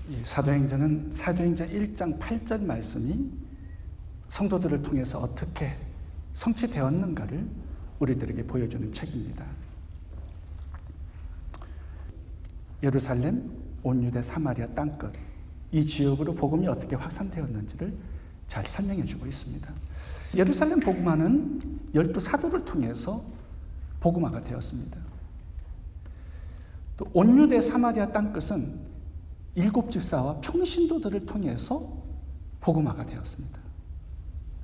이 사도행전 1장 8절 말씀이 성도들을 통해서 어떻게 성취되었는가를 우리들에게 보여주는 책입니다. 예루살렘, 온 유대, 사마리아 땅끝, 이 지역으로 복음이 어떻게 확산되었는지를 잘 설명해 주고 있습니다. 예루살렘 복음화는 12사도를 통해서 복음화가 되었습니다. 또 온 유대, 사마리아 땅끝은 7집사와 평신도들을 통해서 복음화가 되었습니다.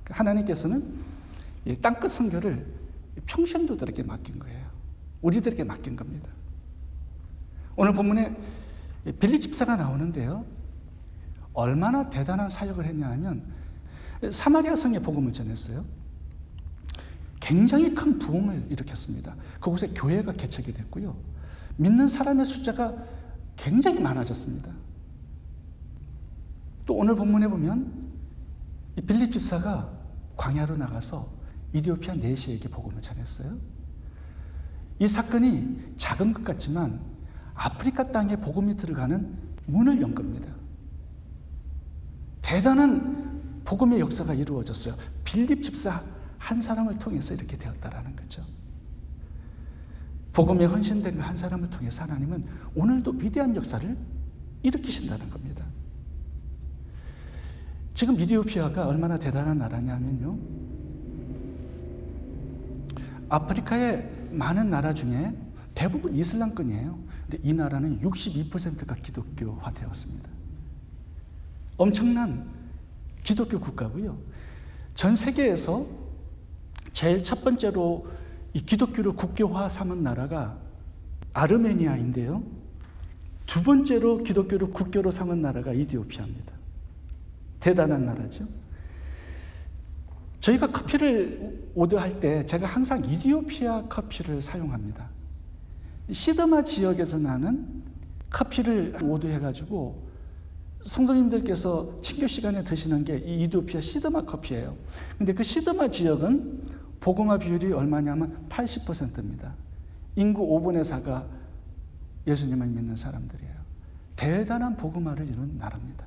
하나님께서는 이 땅끝 선교를 평신도들에게 맡긴 거예요. 우리들에게 맡긴 겁니다. 오늘 본문에 빌립 집사가 나오는데요, 얼마나 대단한 사역을 했냐 하면 사마리아 성에 복음을 전했어요. 굉장히 큰 부흥을 일으켰습니다. 그곳에 교회가 개척이 됐고요, 믿는 사람의 숫자가 굉장히 많아졌습니다. 또 오늘 본문에 보면 이 빌립 집사가 광야로 나가서 이디오피아 내시에게 복음을 전했어요. 이 사건이 작은 것 같지만 아프리카 땅에 복음이 들어가는 문을 연 겁니다. 대단한 복음의 역사가 이루어졌어요. 빌립 집사 한 사람을 통해서 이렇게 되었다라는 거죠. 복음에 헌신된 한 사람을 통해서 하나님은 오늘도 위대한 역사를 일으키신다는 겁니다. 지금 이디오피아가 얼마나 대단한 나라냐 하면요, 아프리카의 많은 나라 중에 대부분 이슬람권이에요. 근데 이 나라는 62%가 기독교화 되었습니다. 엄청난 기독교 국가고요. 전 세계에서 제일 첫 번째로 이 기독교를 국교화 삼은 나라가 아르메니아인데요, 두 번째로 기독교를 국교로 삼은 나라가 이디오피아입니다. 대단한 나라죠. 저희가 커피를 오더할 때 제가 항상 이디오피아 커피를 사용합니다. 시드마 지역에서 나는 커피를 오더해가지고 성도님들께서 친교 시간에 드시는 게 이 이디오피아 시드마 커피예요. 근데 그 시드마 지역은 복음화 비율이 얼마냐면 80%입니다. 인구 5분의 4가 예수님을 믿는 사람들이에요. 대단한 복음화를 이룬 나라입니다.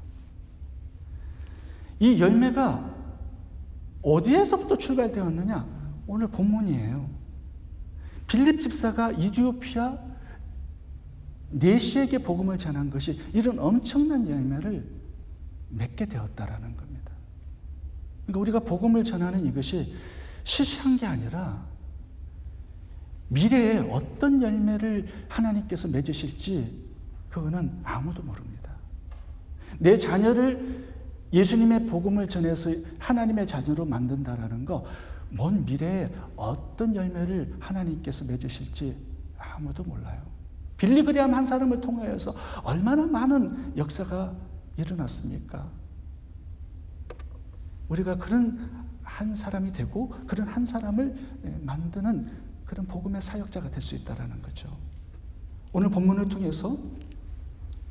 이 열매가 어디에서부터 출발되었느냐? 오늘 본문이에요. 빌립 집사가 이디오피아 내시에게 복음을 전한 것이 이런 엄청난 열매를 맺게 되었다라는 겁니다. 그러니까 우리가 복음을 전하는 이것이 시시한 게 아니라 미래에 어떤 열매를 하나님께서 맺으실지 그거는 아무도 모릅니다. 내 자녀를 예수님의 복음을 전해서 하나님의 자녀로 만든다라는 거, 먼 미래에 어떤 열매를 하나님께서 맺으실지 아무도 몰라요. 빌리그리암 한 사람을 통하여서 얼마나 많은 역사가 일어났습니까? 우리가 그런 한 사람이 되고 그런 한 사람을 만드는 그런 복음의 사역자가 될 수 있다는 거죠. 오늘 본문을 통해서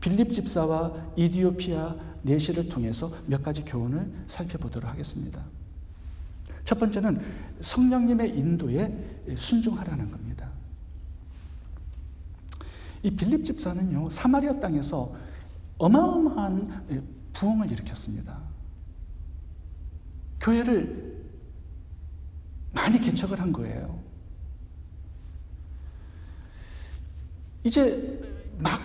빌립 집사와 이디오피아 내시를 통해서 몇 가지 교훈을 살펴보도록 하겠습니다. 첫 번째는 성령님의 인도에 순종하라는 겁니다. 이 빌립 집사는요, 사마리아 땅에서 어마어마한 부흥을 일으켰습니다. 교회를 많이 개척을 한 거예요. 이제 막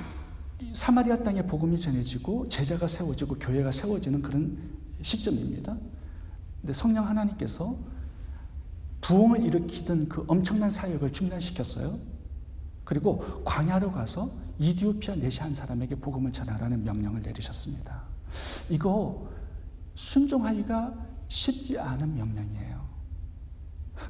사마리아 땅에 복음이 전해지고 제자가 세워지고 교회가 세워지는 그런 시점입니다. 근데 성령 하나님께서 부흥을 일으키던 그 엄청난 사역을 중단시켰어요. 그리고 광야로 가서 이디오피아 내시 한 사람에게 복음을 전하라는 명령을 내리셨습니다. 이거 순종하기가 쉽지 않은 명령이에요.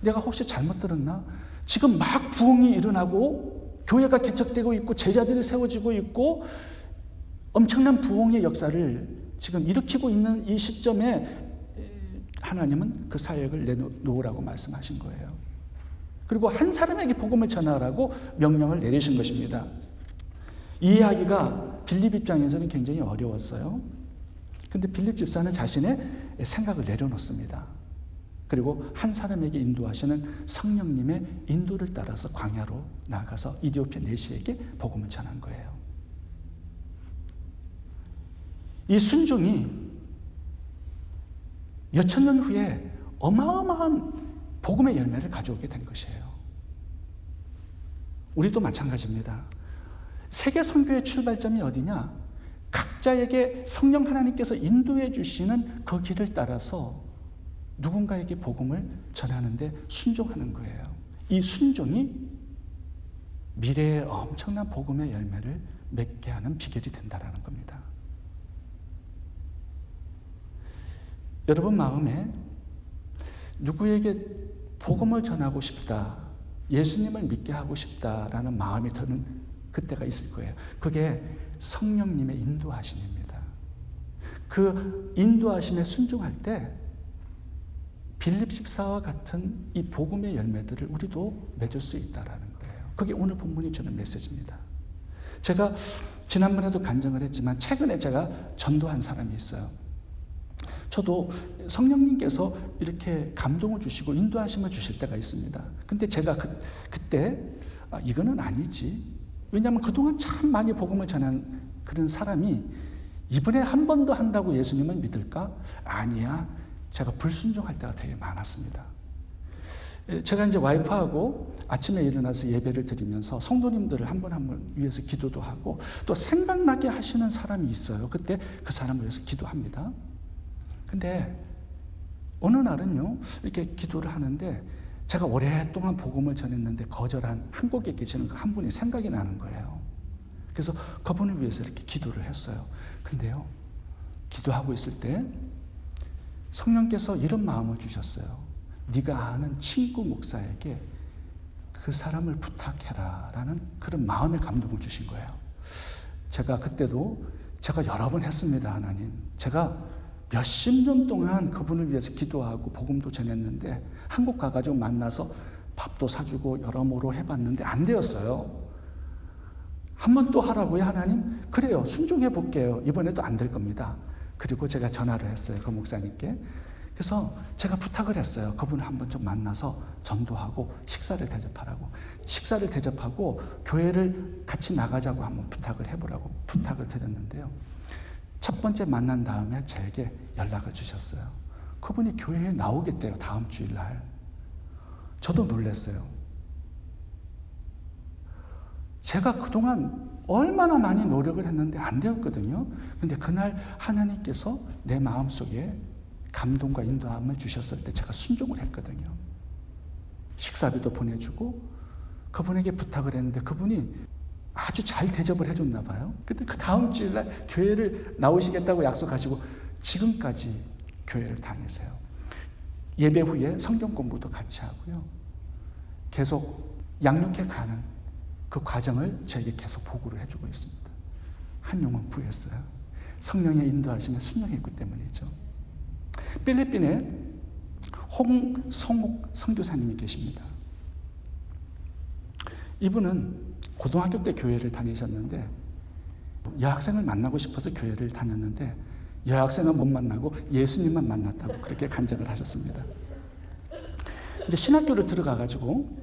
내가 혹시 잘못 들었나? 지금 막 부흥이 일어나고 교회가 개척되고 있고 제자들이 세워지고 있고 엄청난 부흥의 역사를 지금 일으키고 있는 이 시점에 하나님은 그 사역을 내놓으라고 말씀하신 거예요. 그리고 한 사람에게 복음을 전하라고 명령을 내리신 것입니다. 이해하기가 빌립 입장에서는 굉장히 어려웠어요. 그런데 빌립 집사는 자신의 생각을 내려놓습니다. 그리고 한 사람에게 인도하시는 성령님의 인도를 따라서 광야로 나아가서 이디오피아 내시에게 복음을 전한 거예요. 이 순종이 몇천 년 후에 어마어마한 복음의 열매를 가져오게 된 것이에요. 우리도 마찬가지입니다. 세계 선교의 출발점이 어디냐? 각자에게 성령 하나님께서 인도해 주시는 그 길을 따라서 누군가에게 복음을 전하는데 순종하는 거예요. 이 순종이 미래의 엄청난 복음의 열매를 맺게 하는 비결이 된다는 겁니다. 여러분 마음에 누구에게 복음을 전하고 싶다, 예수님을 믿게 하고 싶다라는 마음이 드는 그때가 있을 거예요. 그게 성령님의 인도하심입니다. 그 인도하심에 순종할 때 빌립 14와 같은 이 복음의 열매들을 우리도 맺을 수 있다는 거예요. 그게 오늘 본문이 주는 메시지입니다. 제가 지난번에도 간증을 했지만 최근에 제가 전도한 사람이 있어요. 저도 성령님께서 이렇게 감동을 주시고 인도하심을 주실 때가 있습니다. 근데 제가 그때 이거는 아니지. 왜냐하면 그동안 참 많이 복음을 전한 그런 사람이 이번에 한 번 더 한다고 예수님을 믿을까? 아니야. 제가 불순종할 때가 되게 많았습니다. 제가 이제 와이프하고 아침에 일어나서 예배를 드리면서 성도님들을 한 분 한 분 위해서 기도도 하고 또 생각나게 하시는 사람이 있어요. 그때 그 사람을 위해서 기도합니다. 근데 어느 날은요, 이렇게 기도를 하는데 제가 오랫동안 복음을 전했는데 거절한 한국에 계시는 그 한 분이 생각이 나는 거예요. 그래서 그분을 위해서 이렇게 기도를 했어요. 근데요, 기도하고 있을 때 성령께서 이런 마음을 주셨어요. 네가 아는 친구 목사에게 그 사람을 부탁해라 라는 그런 마음의 감동을 주신 거예요. 제가 그때도 제가 여러 번 했습니다. 하나님, 제가 몇십 년 동안 그분을 위해서 기도하고 복음도 전했는데 한국 가가지고 만나서 밥도 사주고 여러모로 해봤는데 안 되었어요. 한 번 또 하라고요, 하나님? 그래요, 순종해 볼게요. 이번에도 안 될 겁니다. 그리고 제가 전화를 했어요, 그 목사님께. 그래서 제가 부탁을 했어요. 그분을 한번 좀 만나서 전도하고 식사를 대접하라고. 식사를 대접하고 교회를 같이 나가자고 한번 부탁을 해보라고 부탁을 드렸는데요. 첫 번째 만난 다음에 저에게 연락을 주셨어요. 그분이 교회에 나오겠대요, 다음 주일날. 저도 놀랐어요. 제가 그동안 얼마나 많이 노력을 했는데 안 되었거든요. 근데 그날 하나님께서 내 마음속에 감동과 인도함을 주셨을 때 제가 순종을 했거든요. 식사비도 보내주고 그분에게 부탁을 했는데 그분이 아주 잘 대접을 해줬나 봐요. 근데 그 다음 주일날 교회를 나오시겠다고 약속하시고 지금까지 교회를 다니세요. 예배 후에 성경 공부도 같이 하고요. 계속 양육해 가는 그 과정을 저에게 계속 보고를 해주고 있습니다. 한 영혼 구했어요. 성령의 인도하심에 순종했기 때문이죠. 필리핀에 홍성욱 선교사님이 계십니다. 이분은 고등학교 때 교회를 다니셨는데 여학생을 만나고 싶어서 교회를 다녔는데 여학생은 못 만나고 예수님만 만났다고 그렇게 간증을 하셨습니다. 이제 신학교를 들어가가지고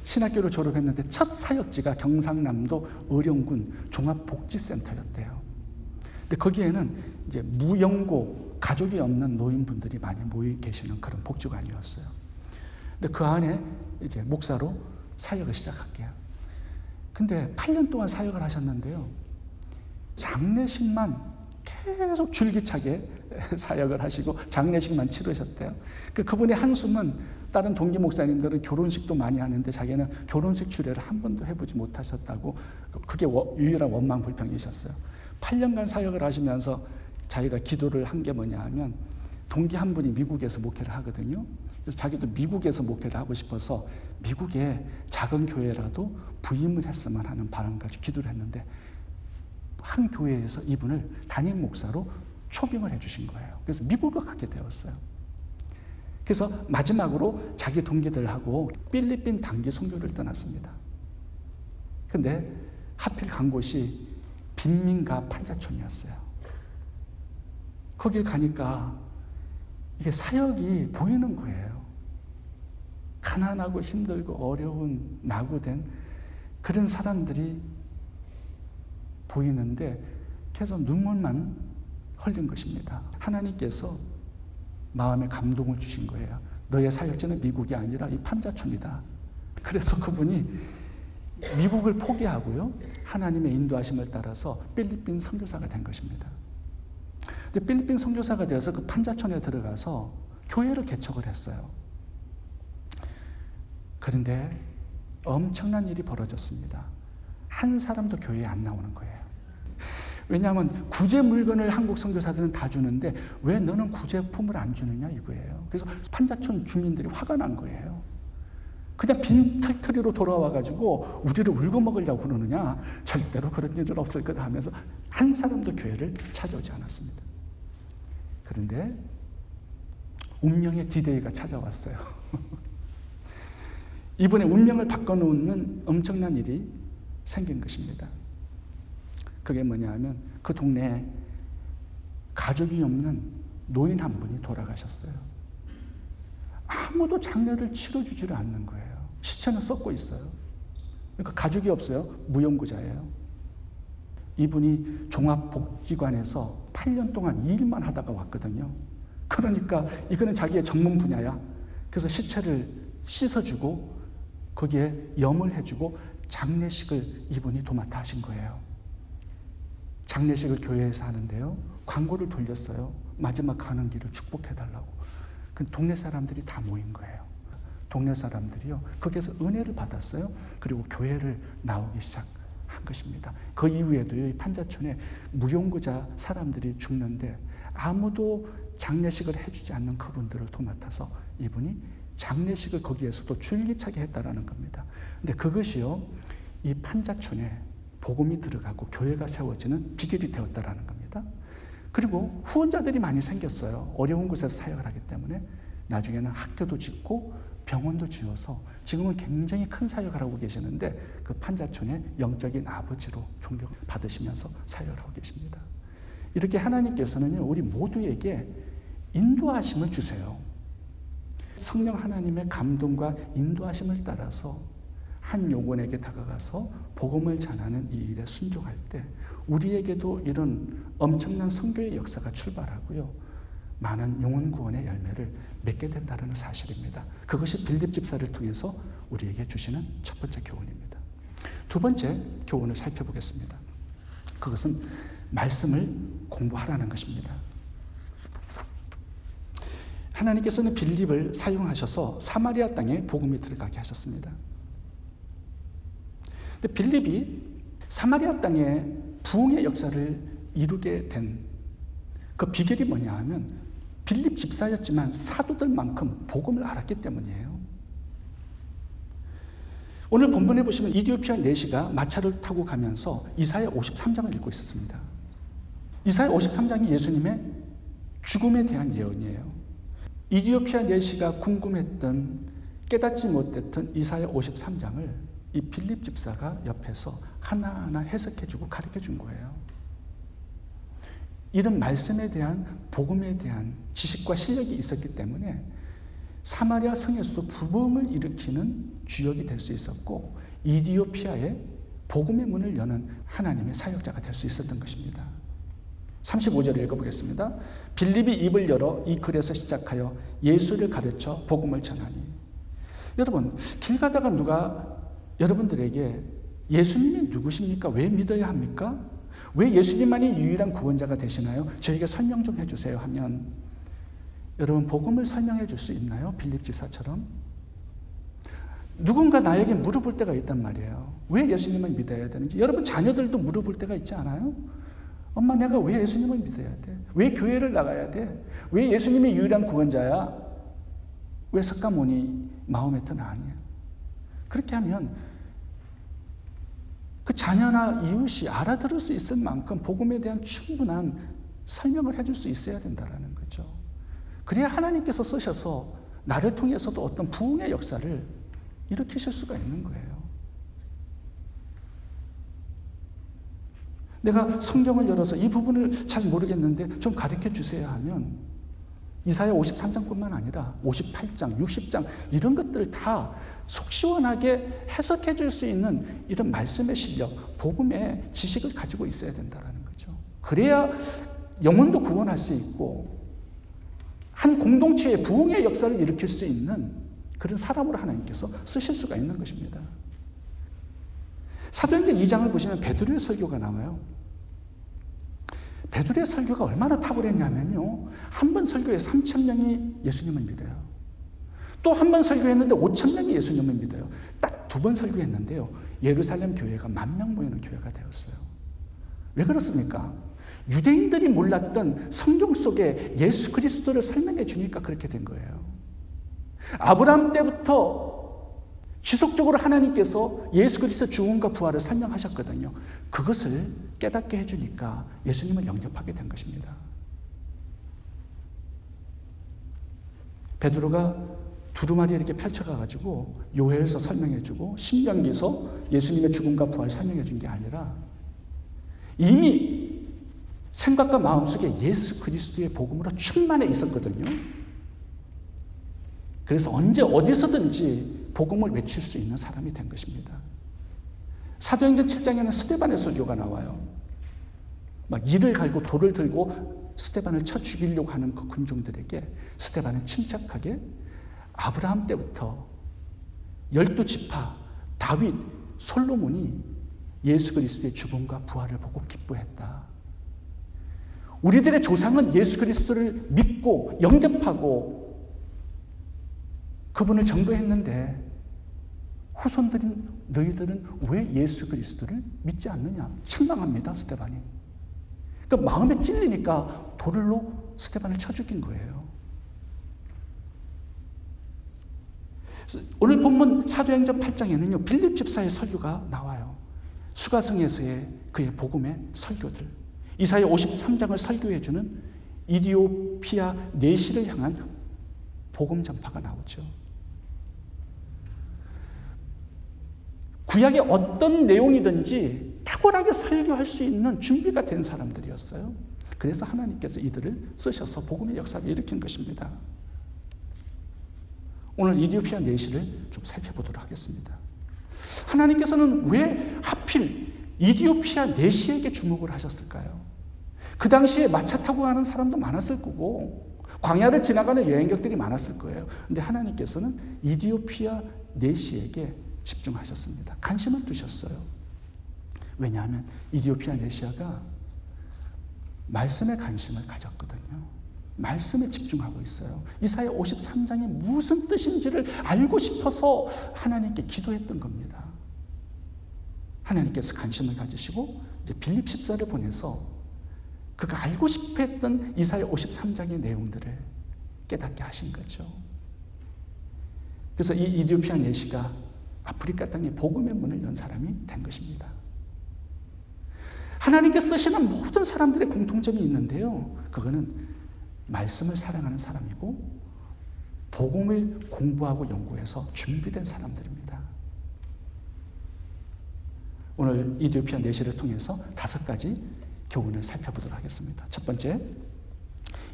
신학교를 졸업했는데 첫 사역지가 경상남도 의령군 종합복지센터였대요. 근데 거기에는 이제 무연고 가족이 없는 노인분들이 많이 모여 계시는 그런 복지관이었어요. 근데 그 안에 이제 목사로 사역을 시작할게요. 근데 8년 동안 사역을 하셨는데요. 장례식만 계속 줄기차게 사역을 하시고 장례식만 치르셨대요. 그분의 한숨은 다른 동기 목사님들은 결혼식도 많이 하는데 자기는 결혼식 주례를 한 번도 해보지 못하셨다고 그게 유일한 원망불평이셨어요. 8년간 사역을 하시면서 자기가 기도를 한 게 뭐냐 하면 동기 한 분이 미국에서 목회를 하거든요. 그래서 자기도 미국에서 목회를 하고 싶어서 미국에 작은 교회라도 부임을 했으면 하는 바람 가지고 기도를 했는데 한 교회에서 이분을 담임 목사로 초빙을 해주신 거예요. 그래서 미국을 가게 되었어요. 그래서 마지막으로 자기 동기들하고 필리핀 단기 선교를 떠났습니다. 근데 하필 간 곳이 빈민가 판자촌이었어요. 거길 가니까 이게 사역이 보이는 거예요. 가난하고 힘들고 어려운 낙오된 그런 사람들이 보이는데 계속 눈물만 흘린 것입니다. 하나님께서 마음에 감동을 주신 거예요. 너의 사역지는 미국이 아니라 이 판자촌이다. 그래서 그분이 미국을 포기하고요, 하나님의 인도하심을 따라서 필리핀 선교사가 된 것입니다. 근데 필리핀 선교사가 되어서 그 판자촌에 들어가서 교회를 개척을 했어요. 그런데 엄청난 일이 벌어졌습니다. 한 사람도 교회에 안 나오는 거예요. 왜냐하면 구제 물건을 한국 선교사들은 다 주는데 왜 너는 구제품을 안 주느냐 이거예요. 그래서 판자촌 주민들이 화가 난 거예요. 그냥 빈 털터리로 돌아와가지고 우리를 울고먹으려고 그러느냐, 절대로 그런 일은 없을 거다 하면서 한 사람도 교회를 찾아오지 않았습니다. 그런데 운명의 디데이가 찾아왔어요. 이번에 운명을 바꿔놓는 엄청난 일이 생긴 것입니다. 그게 뭐냐 하면 그 동네에 가족이 없는 노인 한 분이 돌아가셨어요. 아무도 장례를 치러주지를 않는 거예요. 시체는 썩고 있어요. 그러니까 가족이 없어요. 무용구자예요. 이분이 종합복지관에서 8년 동안 이 일만 하다가 왔거든요. 그러니까 이거는 자기의 전문 분야야. 그래서 시체를 씻어주고 거기에 염을 해주고 장례식을 이분이 도맡아 하신 거예요. 장례식을 교회에서 하는데요, 광고를 돌렸어요. 마지막 가는 길을 축복해달라고. 그 동네 사람들이 다 모인 거예요. 동네 사람들이요, 거기에서 은혜를 받았어요. 그리고 교회를 나오기 시작한 것입니다. 그 이후에도요, 이 판자촌에 무용구자 사람들이 죽는데 아무도 장례식을 해주지 않는 그분들을 도맡아서 이분이 장례식을 거기에서도 줄기차게 했다라는 겁니다. 근데 그것이요, 이 판자촌에 복음이 들어가고 교회가 세워지는 비결이 되었다라는 겁니다. 그리고 후원자들이 많이 생겼어요. 어려운 곳에서 사역을 하기 때문에 나중에는 학교도 짓고 병원도 지어서 지금은 굉장히 큰 사역을 하고 계시는데 그 판자촌의 영적인 아버지로 존경받으시면서 사역을 하고 계십니다. 이렇게 하나님께서는요, 우리 모두에게 인도하심을 주세요. 성령 하나님의 감동과 인도하심을 따라서 한 영혼에게 다가가서 복음을 전하는 이 일에 순종할 때 우리에게도 이런 엄청난 선교의 역사가 출발하고요, 많은 영혼 구원의 열매를 맺게 된다는 사실입니다. 그것이 빌립 집사를 통해서 우리에게 주시는 첫 번째 교훈입니다. 두 번째 교훈을 살펴보겠습니다. 그것은 말씀을 공부하라는 것입니다. 하나님께서는 빌립을 사용하셔서 사마리아 땅에 복음이 들어가게 하셨습니다. 근데 빌립이 사마리아 땅에 부흥의 역사를 이루게 된 그 비결이 뭐냐 하면 빌립 집사였지만 사도들만큼 복음을 알았기 때문이에요. 오늘 본문에 보시면 이디오피아 내시가 마차를 타고 가면서 이사야 53장을 읽고 있었습니다. 이사야 53장이 예수님의 죽음에 대한 예언이에요. 이디오피아 내시가 궁금했던, 깨닫지 못했던 이사야 53장을 이 빌립 집사가 옆에서 하나하나 해석해주고 가르쳐준 거예요. 이런 말씀에 대한, 복음에 대한 지식과 실력이 있었기 때문에 사마리아 성에서도 부흥을 일으키는 주역이 될 수 있었고 이디오피아에 복음의 문을 여는 하나님의 사역자가 될 수 있었던 것입니다. 35절을 읽어보겠습니다. 빌립이 입을 열어 이 글에서 시작하여 예수를 가르쳐 복음을 전하니. 여러분, 길 가다가 누가 여러분들에게 예수님이 누구십니까? 왜 믿어야 합니까? 왜 예수님만이 유일한 구원자가 되시나요? 저에게 설명 좀 해주세요 하면 여러분, 복음을 설명해 줄 수 있나요? 빌립 집사처럼? 누군가 나에게 물어볼 때가 있단 말이에요. 왜 예수님을 믿어야 되는지. 여러분 자녀들도 물어볼 때가 있지 않아요? 엄마, 내가 왜 예수님을 믿어야 돼? 왜 교회를 나가야 돼? 왜 예수님이 유일한 구원자야? 왜 석가모니 마호메트는 아니야? 그렇게 하면 그 자녀나 이웃이 알아들을 수 있을 만큼 복음에 대한 충분한 설명을 해줄 수 있어야 된다는 거죠. 그래야 하나님께서 쓰셔서 나를 통해서도 어떤 부흥의 역사를 일으키실 수가 있는 거예요. 내가 성경을 열어서 이 부분을 잘 모르겠는데 좀 가르쳐 주세요 하면 이사야 53장뿐만 아니라 58장, 60장 이런 것들을 다 속 시원하게 해석해 줄 수 있는 이런 말씀의 실력, 복음의 지식을 가지고 있어야 된다는 거죠. 그래야 영혼도 구원할 수 있고 한 공동체의 부흥의 역사를 일으킬 수 있는 그런 사람으로 하나님께서 쓰실 수가 있는 것입니다. 사도행전 2장을 보시면 베드로의 설교가 나와요. 베드로의 설교가 얼마나 탁월했냐면요. 한 번 설교에 3,000명이 예수님을 믿어요. 또 한 번 설교했는데 5,000명이 예수님을 믿어요. 딱 2번 설교했는데요. 예루살렘 교회가 10,000명 모이는 교회가 되었어요. 왜 그렇습니까? 유대인들이 몰랐던 성경 속에 예수 그리스도를 설명해 주니까 그렇게 된 거예요. 아브라함 때부터 지속적으로 하나님께서 예수 그리스도 죽음과 부활을 설명하셨거든요. 그것을 깨닫게 해주니까 예수님을 영접하게 된 것입니다. 베드로가 두루마리 이렇게 펼쳐가지고 요엘서 설명해주고 신명기서 예수님의 죽음과 부활 설명해 준 게 아니라 이미 생각과 마음속에 예수 그리스도의 복음으로 충만해 있었거든요. 그래서 언제 어디서든지 복음을 외칠 수 있는 사람이 된 것입니다. 사도행전 7장에는 스데반의 설교가 나와요. 막 이를 갈고 돌을 들고 스데반을 쳐 죽이려고 하는 그 군중들에게 스데반은 침착하게 아브라함 때부터 12지파, 다윗, 솔로몬이 예수 그리스도의 죽음과 부활을 보고 기뻐했다. 우리들의 조상은 예수 그리스도를 믿고 영접하고 그분을 전도했는데 후손들인 너희들은 왜 예수 그리스도를 믿지 않느냐? 책망합니다, 스데반이. 그러니까 마음에 찔리니까 돌로 스데반을 쳐 죽인 거예요. 오늘 본문 사도행전 8장에는요, 빌립 집사의 설교가 나와요. 수가성에서의 그의 복음의 설교들. 이사야 53장을 설교해주는 이디오피아 내시를 향한 복음 전파가 나오죠. 구약의 어떤 내용이든지 탁월하게 설교할 수 있는 준비가 된 사람들이었어요. 그래서 하나님께서 이들을 쓰셔서 복음의 역사를 일으킨 것입니다. 오늘 이디오피아 내시를 좀 살펴보도록 하겠습니다. 하나님께서는 왜 하필 이디오피아 내시에게 주목을 하셨을까요? 그 당시에 마차 타고 가는 사람도 많았을 거고 광야를 지나가는 여행객들이 많았을 거예요. 그런데 하나님께서는 이디오피아 내시에게 집중하셨습니다. 관심을 두셨어요. 왜냐하면 이디오피아 내시아가 말씀에 관심을 가졌거든요. 말씀에 집중하고 있어요. 이사야 53장이 무슨 뜻인지를 알고 싶어서 하나님께 기도했던 겁니다. 하나님께서 관심을 가지시고 이제 빌립 집사를 보내서 그가 알고 싶어 했던 이사야 53장의 내용들을 깨닫게 하신 거죠. 그래서 이 이디오피아 내시가 아프리카 땅에 복음의 문을 연 사람이 된 것입니다. 하나님께서 쓰시는 모든 사람들의 공통점이 있는데요. 그거는 말씀을 사랑하는 사람이고 복음을 공부하고 연구해서 준비된 사람들입니다. 오늘 이디오피아 내시를 통해서 5가지 교훈을 살펴보도록 하겠습니다. 첫 번째,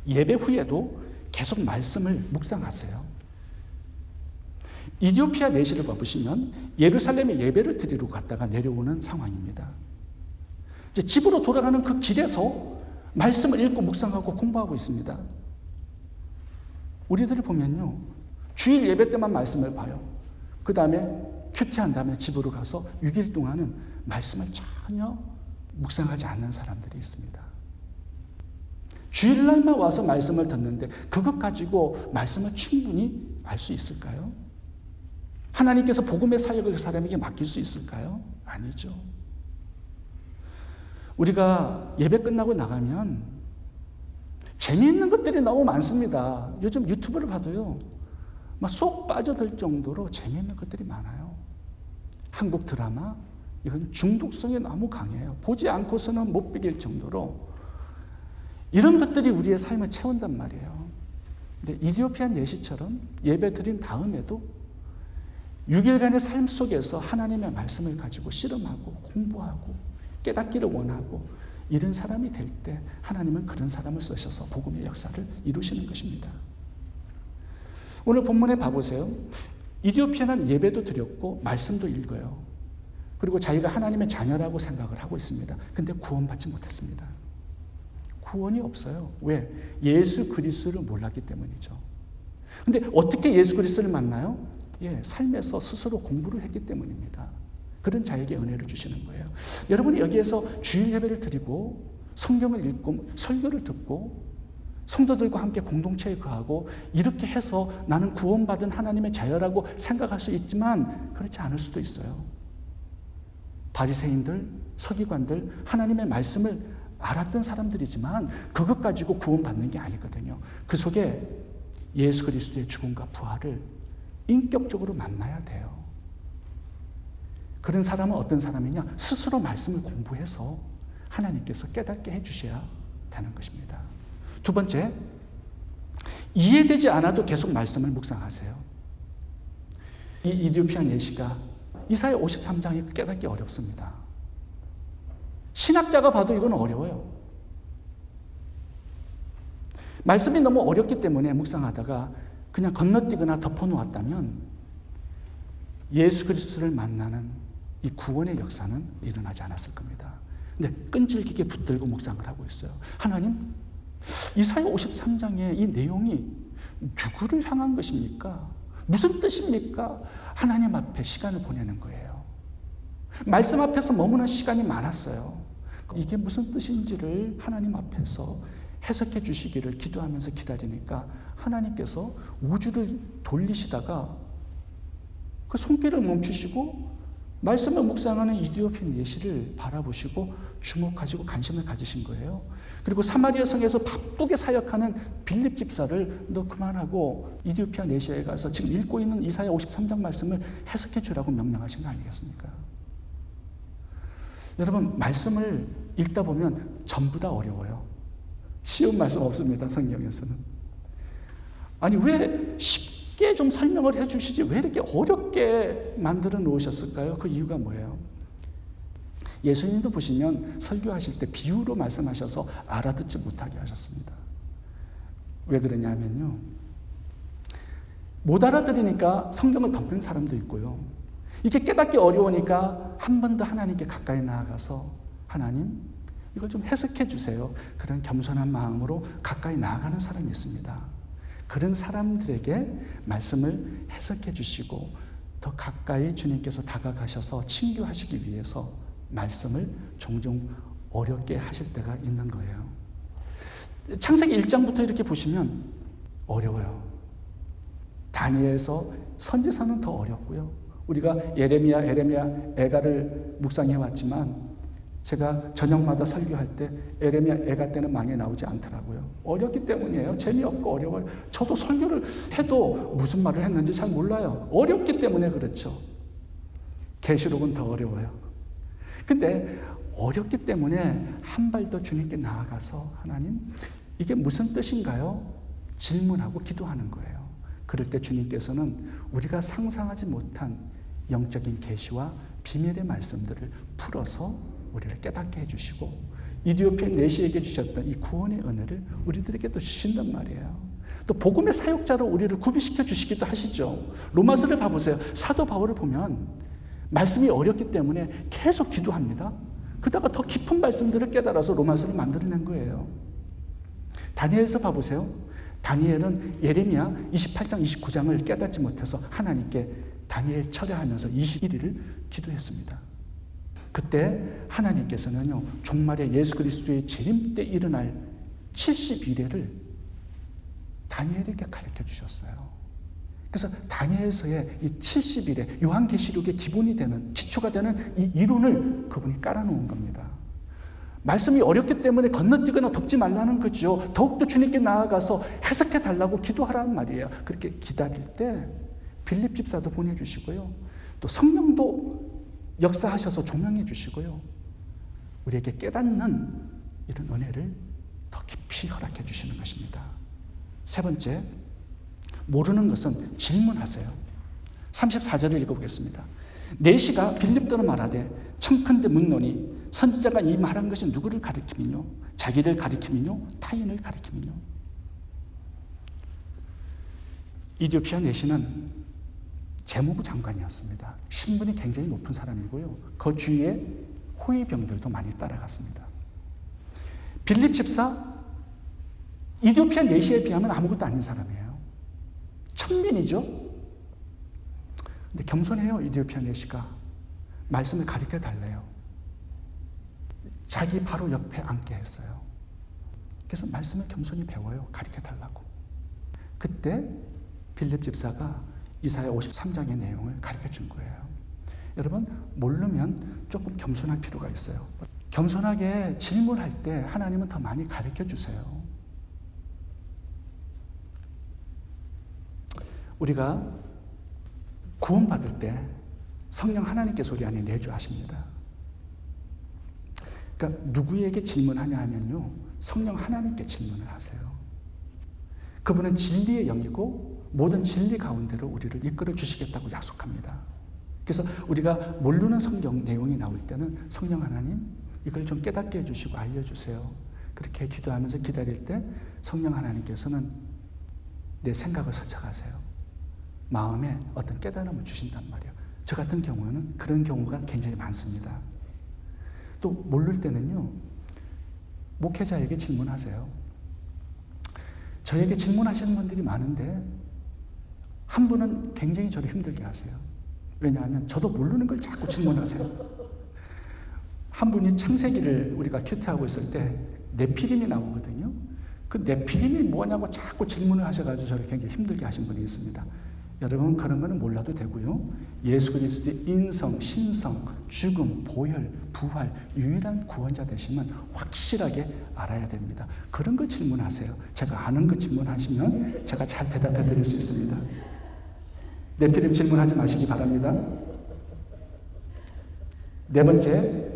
예배 후에도 계속 말씀을 묵상하세요. 이디오피아 내시를 봐보시면 예루살렘에 예배를 드리러 갔다가 내려오는 상황입니다. 이제 집으로 돌아가는 그 길에서 말씀을 읽고 묵상하고 공부하고 있습니다. 우리들을 보면요, 주일 예배 때만 말씀을 봐요. 그 다음에 큐티한 다음에 집으로 가서 6일 동안은 말씀을 전혀 묵상하지 않는 사람들이 있습니다. 주일날만 와서 말씀을 듣는데 그것 가지고 말씀을 충분히 알 수 있을까요? 하나님께서 복음의 사역을 그 사람에게 맡길 수 있을까요? 아니죠. 우리가 예배 끝나고 나가면 재미있는 것들이 너무 많습니다. 요즘 유튜브를 봐도요, 막 쏙 빠져들 정도로 재미있는 것들이 많아요. 한국 드라마, 이건 중독성이 너무 강해요. 보지 않고서는 못 비길 정도로 이런 것들이 우리의 삶을 채운단 말이에요. 근데 이디오피아 내시처럼 예배 드린 다음에도 6일간의 삶 속에서 하나님의 말씀을 가지고 씨름하고 공부하고 깨닫기를 원하고 이런 사람이 될 때 하나님은 그런 사람을 쓰셔서 복음의 역사를 이루시는 것입니다. 오늘 본문에 봐보세요. 이디오피아는 예배도 드렸고 말씀도 읽어요. 그리고 자기가 하나님의 자녀라고 생각을 하고 있습니다. 근데 구원받지 못했습니다. 구원이 없어요. 왜? 예수 그리스도를 몰랐기 때문이죠. 근데 어떻게 예수 그리스도를 만나요? 삶에서 스스로 공부를 했기 때문입니다. 그런 자에게 은혜를 주시는 거예요. 여러분이 여기에서 주일 예배를 드리고 성경을 읽고 설교를 듣고 성도들과 함께 공동체에 거하고 이렇게 해서 나는 구원받은 하나님의 자녀라고 생각할 수 있지만 그렇지 않을 수도 있어요. 바리새인들, 서기관들, 하나님의 말씀을 알았던 사람들이지만 그것 가지고 구원받는 게 아니거든요. 그 속에 예수 그리스도의 죽음과 부활을 인격적으로 만나야 돼요. 그런 사람은 어떤 사람이냐? 스스로 말씀을 공부해서 하나님께서 깨닫게 해주셔야 되는 것입니다. 두 번째, 이해되지 않아도 계속 말씀을 묵상하세요. 이 이디오피아 내시가 이사야 53장이 깨닫기 어렵습니다. 신학자가 봐도 이건 어려워요. 말씀이 너무 어렵기 때문에 묵상하다가 그냥 건너뛰거나 덮어놓았다면 예수 그리스도를 만나는 이 구원의 역사는 일어나지 않았을 겁니다. 근데 끈질기게 붙들고 묵상을 하고 있어요. 하나님, 이사야 53장의 이 내용이 누구를 향한 것입니까? 무슨 뜻입니까? 하나님 앞에 시간을 보내는 거예요. 말씀 앞에서 머무는 시간이 많았어요. 이게 무슨 뜻인지를 하나님 앞에서 해석해 주시기를 기도하면서 기다리니까 하나님께서 우주를 돌리시다가 그 손길을 멈추시고 말씀을 묵상하는 이디오피아 내시를 바라보시고 주목하시고 관심을 가지신 거예요. 그리고 사마리아 성에서 바쁘게 사역하는 빌립 집사를 너 그만하고 이디오피아 내시에 가서 지금 읽고 있는 이사야 53장 말씀을 해석해 주라고 명령하신 거 아니겠습니까? 여러분, 말씀을 읽다 보면 전부 다 어려워요. 쉬운 말씀 없습니다, 성경에서는. 아니, 왜 쉽게 좀 설명을 해 주시지 왜 이렇게 어렵게 만들어 놓으셨을까요? 그 이유가 뭐예요? 예수님도 보시면 설교하실 때 비유로 말씀하셔서 알아듣지 못하게 하셨습니다. 왜 그러냐면요, 못 알아들으니까 성경을 덮는 사람도 있고요, 이게 깨닫기 어려우니까 한 번 더 하나님께 가까이 나아가서 하나님, 이걸 좀 해석해 주세요. 그런 겸손한 마음으로 가까이 나아가는 사람이 있습니다. 그런 사람들에게 말씀을 해석해 주시고 더 가까이 주님께서 다가가셔서 친교하시기 위해서 말씀을 종종 어렵게 하실 때가 있는 거예요. 창세기 1장부터 이렇게 보시면 어려워요. 다니엘서 선지서는 더 어렵고요. 우리가 예레미야, 에가를 묵상해 왔지만 제가 저녁마다 설교할 때 에레미야, 에가 때는 많이 나오지 않더라고요. 어렵기 때문이에요. 재미없고 어려워요. 저도 설교를 해도 무슨 말을 했는지 잘 몰라요. 어렵기 때문에 그렇죠. 계시록은 더 어려워요. 근데 어렵기 때문에 한 발 더 주님께 나아가서 하나님, 이게 무슨 뜻인가요? 질문하고 기도하는 거예요. 그럴 때 주님께서는 우리가 상상하지 못한 영적인 계시와 비밀의 말씀들을 풀어서 우리를 깨닫게 해주시고 이디오피아 내시에게 주셨던 이 구원의 은혜를 우리들에게 또 주신단 말이에요. 또 복음의 사역자로 우리를 구비시켜 주시기도 하시죠. 로마서를 봐보세요. 사도 바울을 보면 말씀이 어렵기 때문에 계속 기도합니다. 그러다가 더 깊은 말씀들을 깨달아서 로마서를 만들어낸 거예요. 다니엘서 봐보세요. 다니엘은 예레미야 28장 29장을 깨닫지 못해서 하나님께 다니엘 철회하면서 21일을 기도했습니다. 그때 하나님께서는요, 종말의 예수 그리스도의 재림 때 일어날 70일을 다니엘에게 가르쳐 주셨어요. 그래서 다니엘서의 이 70일의 요한계시록의 기본이 되는, 기초가 되는 이 이론을 그분이 깔아놓은 겁니다. 말씀이 어렵기 때문에 건너뛰거나 덮지 말라는 거죠. 더욱더 주님께 나아가서 해석해 달라고 기도하라는 말이에요. 그렇게 기다릴 때 빌립 집사도 보내주시고요, 또 성령도 역사하셔서 조명해 주시고요, 우리에게 깨닫는 이런 은혜를 더 깊이 허락해 주시는 것입니다. 세 번째, 모르는 것은 질문하세요. 34절을 읽어보겠습니다. 내시가 빌립더로 말하되 청컨대 묻노니 선지자가 이 말한 것이 누구를 가리킴이뇨? 자기를 가리킴이뇨? 타인을 가리킴이뇨? 이디오피아 내시는 재무부 장관이었습니다. 신분이 굉장히 높은 사람이고요, 그 주위에 호위병들도 많이 따라갔습니다. 빌립 집사, 이디오피아 내시에 비하면 아무것도 아닌 사람이에요. 천민이죠. 근데 겸손해요. 이디오피아 내시가 말씀을 가르쳐 달래요. 자기 바로 옆에 앉게 했어요. 그래서 말씀을 겸손히 배워요. 가르쳐 달라고. 그때 빌립 집사가 이사야 53장의 내용을 가르쳐 준 거예요. 여러분, 모르면 조금 겸손할 필요가 있어요. 겸손하게 질문할 때 하나님은 더 많이 가르쳐 주세요. 우리가 구원받을 때 성령 하나님께서 우리 안에 내주하십니다. 그러니까 누구에게 질문하냐 하면요, 성령 하나님께 질문을 하세요. 그분은 진리의 영이고 모든 진리 가운데로 우리를 이끌어 주시겠다고 약속합니다. 그래서 우리가 모르는 성경 내용이 나올 때는 성령 하나님, 이걸 좀 깨닫게 해주시고 알려주세요. 그렇게 기도하면서 기다릴 때 성령 하나님께서는 내 생각을 설정하세요. 마음에 어떤 깨달음을 주신단 말이에요. 저 같은 경우는 그런 경우가 굉장히 많습니다. 또 모를 때는요, 목회자에게 질문하세요. 저에게 질문하시는 분들이 많은데 한 분은 굉장히 저를 힘들게 하세요. 왜냐하면 저도 모르는 걸 자꾸 질문하세요. 한 분이 창세기를 우리가 큐티하고 있을 때 네피림이 나오거든요. 그 네피림이 뭐냐고 자꾸 질문을 하셔가지고 저를 굉장히 힘들게 하신 분이 있습니다. 여러분, 그런 거는 몰라도 되고요. 예수 그리스도의 인성, 신성, 죽음, 보혈, 부활, 유일한 구원자 되시면 확실하게 알아야 됩니다. 그런 거 질문하세요. 제가 아는 거 질문하시면 제가 잘 대답해 드릴 수 있습니다. 네피림 질문하지 마시기 바랍니다. 네 번째,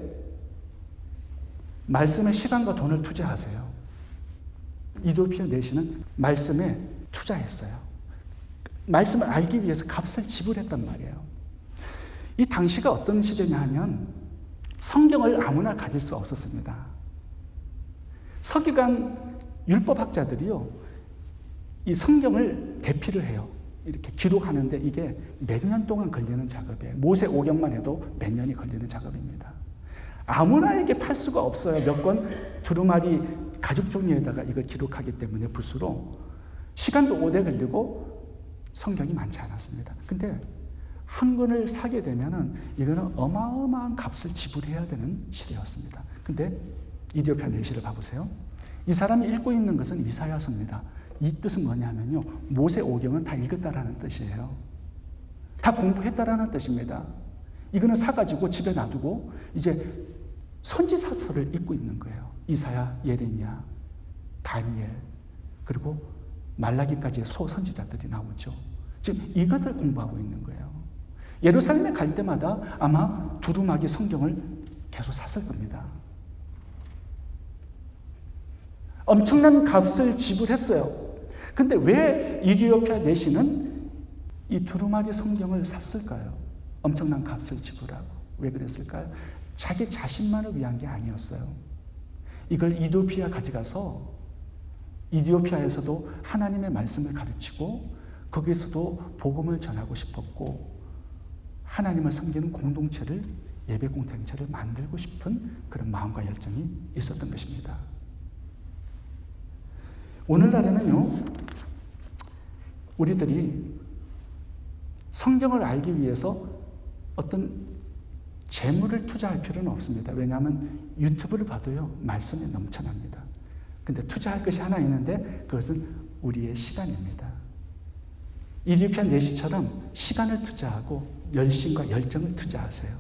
말씀에 시간과 돈을 투자하세요. 이디오피아 내시는 말씀에 투자했어요. 말씀을 알기 위해서 값을 지불했단 말이에요. 이 당시가 어떤 시대냐 하면 성경을 아무나 가질 수 없었습니다. 서기관 율법학자들이요, 이 성경을 대피를 해요. 이렇게 기록하는데 이게 몇 년 동안 걸리는 작업이에요. 모세오경만 해도 몇 년이 걸리는 작업입니다. 아무나에게 팔 수가 없어요. 몇 권 두루마리 가죽 종이에다가 이걸 기록하기 때문에 붓으로 시간도 오래 걸리고 성경이 많지 않았습니다. 근데 한 권을 사게 되면은 이거는 어마어마한 값을 지불해야 되는 시대였습니다. 근데 이디오피아 내시를 봐보세요. 이 사람이 읽고 있는 것은 이사야서입니다. 이 뜻은 뭐냐면요, 모세오경은 다 읽었다라는 뜻이에요. 다 공부했다라는 뜻입니다. 이거는 사가지고 집에 놔두고 이제 선지사서를 읽고 있는 거예요. 이사야, 예레미야, 다니엘, 그리고 말라기까지의 소선지자들이 나오죠. 지금 이것을 공부하고 있는 거예요. 예루살렘에 갈 때마다 아마 두루마기 성경을 계속 샀을 겁니다. 엄청난 값을 지불했어요. 근데 왜 이디오피아 내시는 이 두루마기 성경을 샀을까요? 엄청난 값을 지불하고. 왜 그랬을까요? 자기 자신만을 위한 게 아니었어요. 이걸 이디오피아 가져가서 이디오피아에서도 하나님의 말씀을 가르치고 거기서도 복음을 전하고 싶었고 하나님을 섬기는 공동체를, 예배 공동체를 만들고 싶은 그런 마음과 열정이 있었던 것입니다. 오늘날에는요, 우리들이 성경을 알기 위해서 어떤 재물을 투자할 필요는 없습니다. 왜냐하면 유튜브를 봐도요, 말씀이 넘쳐납니다. 근데 투자할 것이 하나 있는데 그것은 우리의 시간입니다. 이디오피아 내시처럼 시간을 투자하고 열심과 열정을 투자하세요.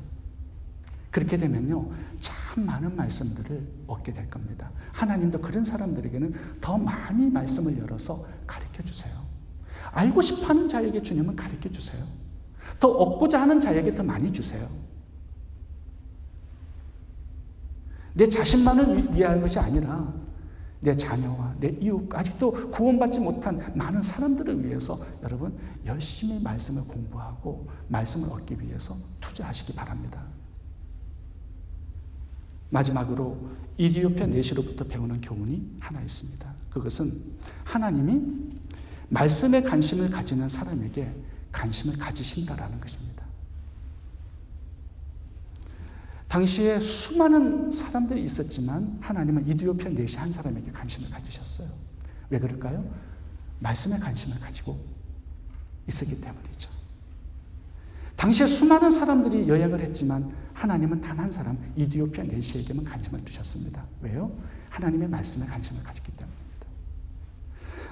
그렇게 되면요, 참 많은 말씀들을 얻게 될 겁니다. 하나님도 그런 사람들에게는 더 많이 말씀을 열어서 가르쳐 주세요. 알고 싶어하는 자에게 주님은 가르쳐 주세요. 더 얻고자 하는 자에게 더 많이 주세요. 내 자신만을 위한 것이 아니라 내 자녀와 내 이웃, 아직도 구원받지 못한 많은 사람들을 위해서 여러분 열심히 말씀을 공부하고 말씀을 얻기 위해서 투자하시기 바랍니다. 마지막으로 이디오피아 내시로부터 배우는 교훈이 하나 있습니다. 그것은 하나님이 말씀에 관심을 가지는 사람에게 관심을 가지신다라는 것입니다. 당시에 수많은 사람들이 있었지만 하나님은 이디오피아 내시 한 사람에게 관심을 가지셨어요. 왜 그럴까요? 말씀에 관심을 가지고 있었기 때문이죠. 당시에 수많은 사람들이 여행을 했지만 하나님은 단 한 사람 이디오피아 내시에게만 관심을 두셨습니다. 왜요? 하나님의 말씀에 관심을 가졌기 때문입니다.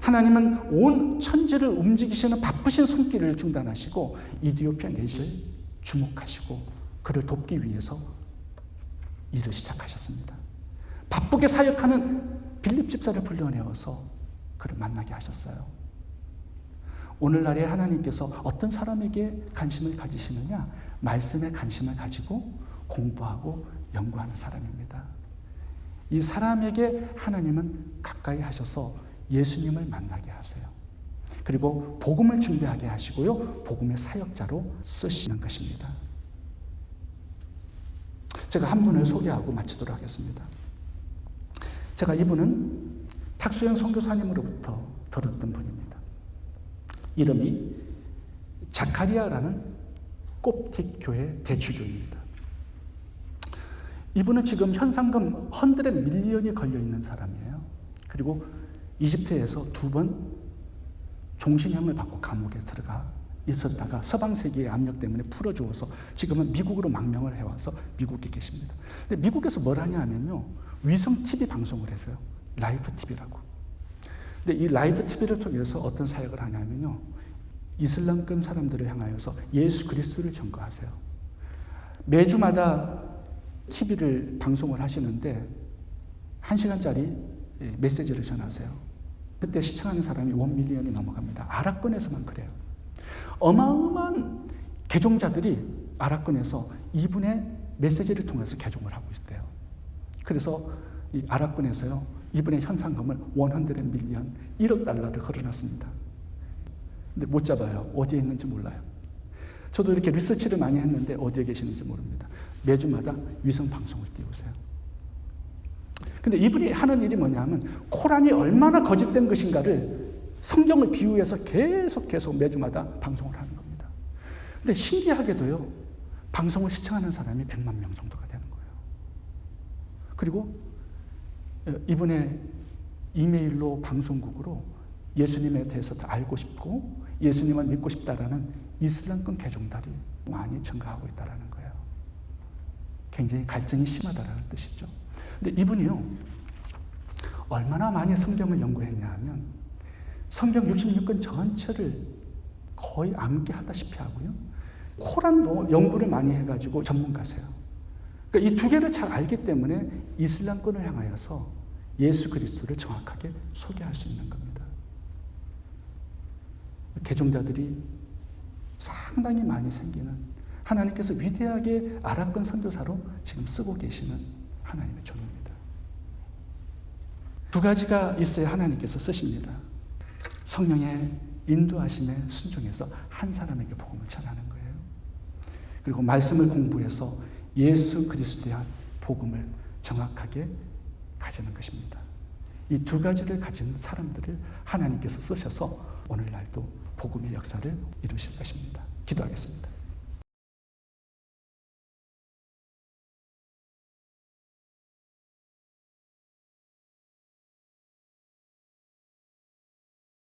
하나님은 온 천지를 움직이시는 바쁘신 손길을 중단하시고 이디오피아 내시를 주목하시고 그를 돕기 위해서 일을 시작하셨습니다. 바쁘게 사역하는 빌립 집사를 불러내어서 그를 만나게 하셨어요. 오늘날에 하나님께서 어떤 사람에게 관심을 가지시느냐? 말씀에 관심을 가지고 공부하고 연구하는 사람입니다. 이 사람에게 하나님은 가까이 하셔서 예수님을 만나게 하세요. 그리고 복음을 준비하게 하시고요. 복음의 사역자로 쓰시는 것입니다. 제가 한 분을 소개하고 마치도록 하겠습니다. 제가 이분은 탁수현 선교사님으로부터 들었던 분입니다. 이름이 자카리아라는 콥틱 교회 대주교입니다. 이분은 지금 현상금 100 밀리언이 걸려있는 사람이에요. 그리고 이집트에서 2번 종신형을 받고 감옥에 들어가 있었다가 서방 세계의 압력 때문에 풀어주어서 지금은 미국으로 망명을 해와서 미국에 계십니다. 근데 미국에서 뭘 하냐 하면요. 위성 TV 방송을 했어요. 라이브 TV라고. 근데 이 라이브 TV를 통해서 어떤 사역을 하냐면요. 이슬람권 사람들을 향하여서 예수 그리스도를 전거하세요. 매주마다 TV를 방송을 하시는데 1시간짜리 메시지를 전하세요. 그때 시청하는 사람이 1밀리언이 넘어갑니다. 아랍권에서만 그래요. 어마어마한 개종자들이 아랍권에서 이분의 메시지를 통해서 개종을 하고 있대요. 그래서 이 아랍권에서요, 이분의 현상금을 100 밀리언, 1억 달러를 걸어놨습니다. 근데 못 잡아요. 어디에 있는지 몰라요. 저도 이렇게 리서치를 많이 했는데 어디에 계시는지 모릅니다. 매주마다 위성 방송을 띄우세요. 근데 이분이 하는 일이 뭐냐면 코란이 얼마나 거짓된 것인가를 성경을 비유해서 계속 매주마다 방송을 하는 겁니다. 근데 신기하게도요, 방송을 시청하는 사람이 100만 명 정도가 되는 거예요. 그리고 이분의 이메일로 방송국으로 예수님에 대해서 더 알고 싶고 예수님을 믿고 싶다라는 이슬람권 개종들이 많이 증가하고 있다는 거예요. 굉장히 갈증이 심하다는 뜻이죠. 근데 이분이요, 얼마나 많이 성경을 연구했냐 하면 성경 66권 전체를 거의 암기하다시피 하고요. 코란도 연구를 많이 해가지고 전문가세요. 그러니까 이 두 개를 잘 알기 때문에 이슬람권을 향하여서 예수 그리스도를 정확하게 소개할 수 있는 겁니다. 개종자들이 상당히 많이 생기는, 하나님께서 위대하게 아랍권 선교사로 지금 쓰고 계시는 하나님의 종입니다. 두 가지가 있어야 하나님께서 쓰십니다. 성령의 인도하심에 순종해서 한 사람에게 복음을 전하는 거예요. 그리고 말씀을 공부해서 예수 그리스도의 복음을 정확하게 가지는 것입니다. 이 두 가지를 가진 사람들을 하나님께서 쓰셔서 오늘날도 복음의 역사를 이루실 것입니다. 기도하겠습니다.